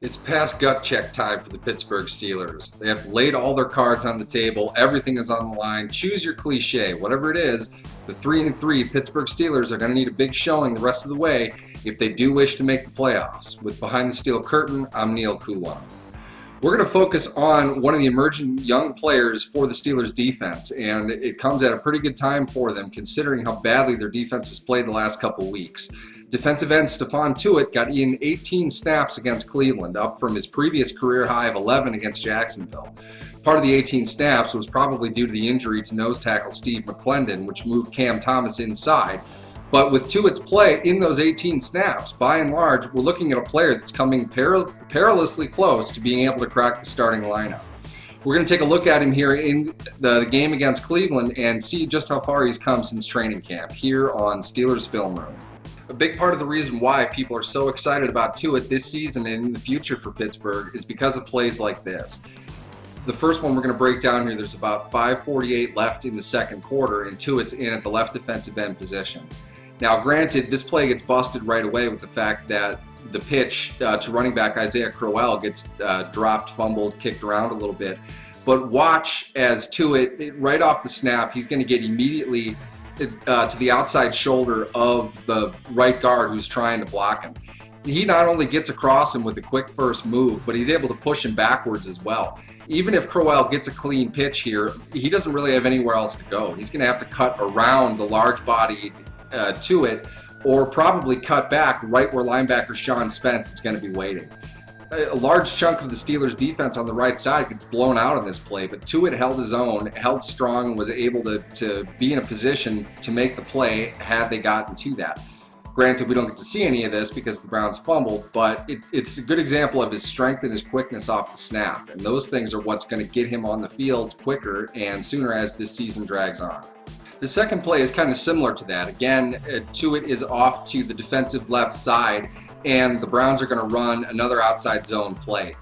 It's past gut check time for the Pittsburgh Steelers. They have laid all their cards on the table. Everything is on the line. Choose your cliche, whatever it is. The 3-3 Pittsburgh Steelers are going to need a big showing the rest of the way if they do wish to make the playoffs. With Behind the Steel Curtain, I'm Neil Kuwan. We're going to focus on one of the emerging young players for the Steelers defense, and it comes at a pretty good time for them considering how badly their defense has played the last couple weeks. Defensive end Stephon Tuitt got in 18 snaps against Cleveland, up from his previous career high of 11 against Jacksonville. Part of the 18 snaps was probably due to the injury to nose tackle Steve McLendon, which moved Cam Thomas inside. But with Tuitt's play in those 18 snaps, by and large, we're looking at a player that's coming perilously close to being able to crack the starting lineup. We're going to take a look at him here in the game against Cleveland and see just how far he's come since training camp here on Steelers Film Room. A big part of the reason why people are so excited about Tuitt this season and in the future for Pittsburgh is because of plays like this. The first one we're going to break down here, there's about 5:48 left in the second quarter, and Tuitt's in at the left defensive end position. Now, granted, this play gets busted right away with the fact that the pitch to running back Isaiah Crowell gets dropped, fumbled, kicked around a little bit. But watch as Tuitt, right off the snap, he's going to get immediately to the outside shoulder of the right guard who's trying to block him. He not only gets across him with a quick first move, but he's able to push him backwards as well. Even if Crowell gets a clean pitch here, he doesn't really have anywhere else to go. He's going to have to cut around the large body Tuitt, or probably cut back right where linebacker Sean Spence is going to be waiting. A large chunk of the Steelers' defense on the right side gets blown out on this play, but Tuitt held his own, held strong, and was able to be in a position to make the play had they gotten to that. Granted, we don't get to see any of this because the Browns fumbled, but it's a good example of his strength and his quickness off the snap, and those things are what's going to get him on the field quicker and sooner as this season drags on. The second play is kind of similar to that. Again, Tuitt is off to the defensive left side, and the Browns are going to run another outside zone play.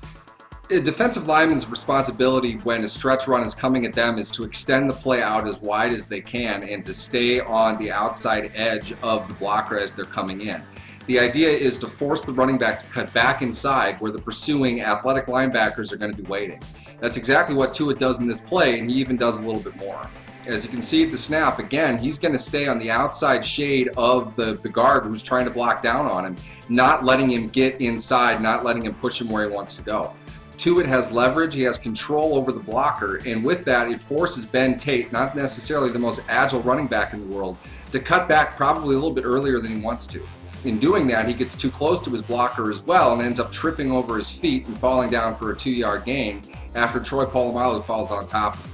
A defensive lineman's responsibility when a stretch run is coming at them is to extend the play out as wide as they can and to stay on the outside edge of the blocker as they're coming in. The idea is to force the running back to cut back inside where the pursuing athletic linebackers are going to be waiting. That's exactly what Tuitt does in this play, and he even does a little bit more. As you can see at the snap, again, he's going to stay on the outside shade of the guard who's trying to block down on him, not letting him get inside, not letting him push him where he wants to go. Tuitt has leverage, he has control over the blocker, and with that, it forces Ben Tate, not necessarily the most agile running back in the world, to cut back probably a little bit earlier than he wants to. In doing that, he gets too close to his blocker as well and ends up tripping over his feet and falling down for a 2-yard gain after Troy Polamalu falls on top of him.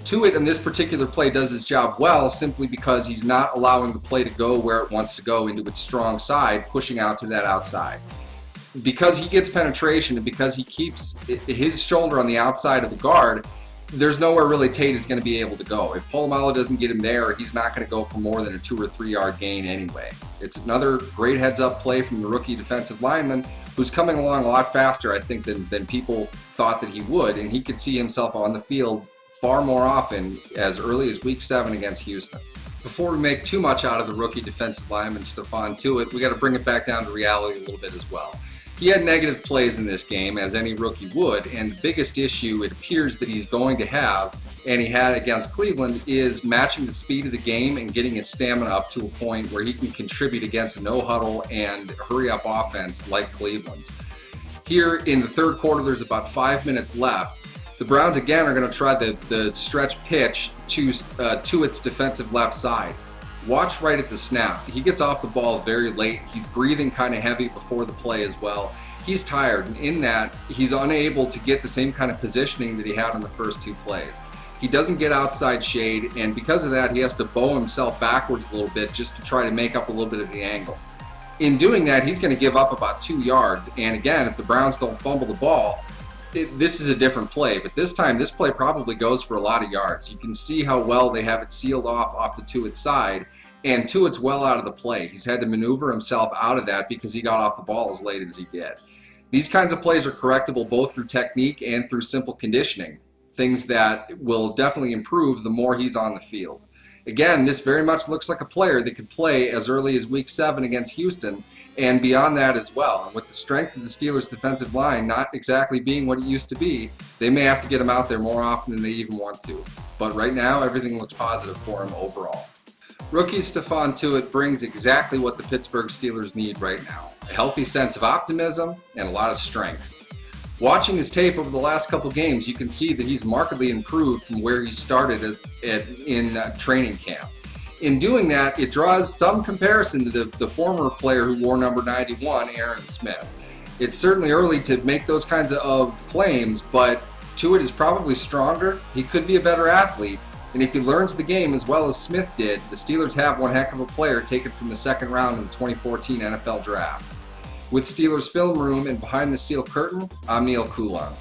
Tuitt in this particular play does his job well simply because he's not allowing the play to go where it wants to go into its strong side, pushing out to that outside. Because he gets penetration and because he keeps his shoulder on the outside of the guard, there's nowhere really Tate is going to be able to go. If Polamalu doesn't get him there, he's not going to go for more than a 2 or 3 yard gain anyway. It's another great heads-up play from the rookie defensive lineman who's coming along a lot faster, I think, than people thought that he would, and he could see himself on the field far more often as early as Week 7 against Houston. Before we make too much out of the rookie defensive lineman Stephon Tuitt, we got to bring it back down to reality a little bit as well. He had negative plays in this game, as any rookie would, and the biggest issue it appears that he's going to have, and he had against Cleveland, is matching the speed of the game and getting his stamina up to a point where he can contribute against a no-huddle and hurry-up offense like Cleveland's. Here in the third quarter, there's about 5 minutes left. The Browns again are going to try the stretch pitch to Tuitt's defensive left side. Watch right at the snap. He gets off the ball very late. He's breathing kind of heavy before the play as well. He's tired, and in that, he's unable to get the same kind of positioning that he had in the first 2 plays. He doesn't get outside shade, and because of that, he has to bow himself backwards a little bit just to try to make up a little bit of the angle. In doing that, he's going to give up about 2 yards, and again, if the Browns don't fumble the ball, this is a different play, but this time this play probably goes for a lot of yards. You can see how well they have it sealed off the Tuitt's side, and Tuitt's well out of the play. He's had to maneuver himself out of that because he got off the ball as late as he did. These kinds of plays are correctable both through technique and through simple conditioning, things that will definitely improve the more he's on the field. Again, this very much looks like a player that could play as early as Week 7 against Houston, and beyond that as well. And with the strength of the Steelers' defensive line not exactly being what it used to be, they may have to get him out there more often than they even want to. But right now, everything looks positive for him overall. Rookie Stephon Tuitt brings exactly what the Pittsburgh Steelers need right now: a healthy sense of optimism and a lot of strength. Watching his tape over the last couple games, you can see that he's markedly improved from where he started in training camp. In doing that, it draws some comparison to the former player who wore number 91, Aaron Smith. It's certainly early to make those kinds of claims, but Tuitt is probably stronger. He could be a better athlete, and if he learns the game as well as Smith did, the Steelers have one heck of a player taken from the second round of the 2014 NFL Draft. With Steelers Film Room and Behind the Steel Curtain, I'm Neil Coulon.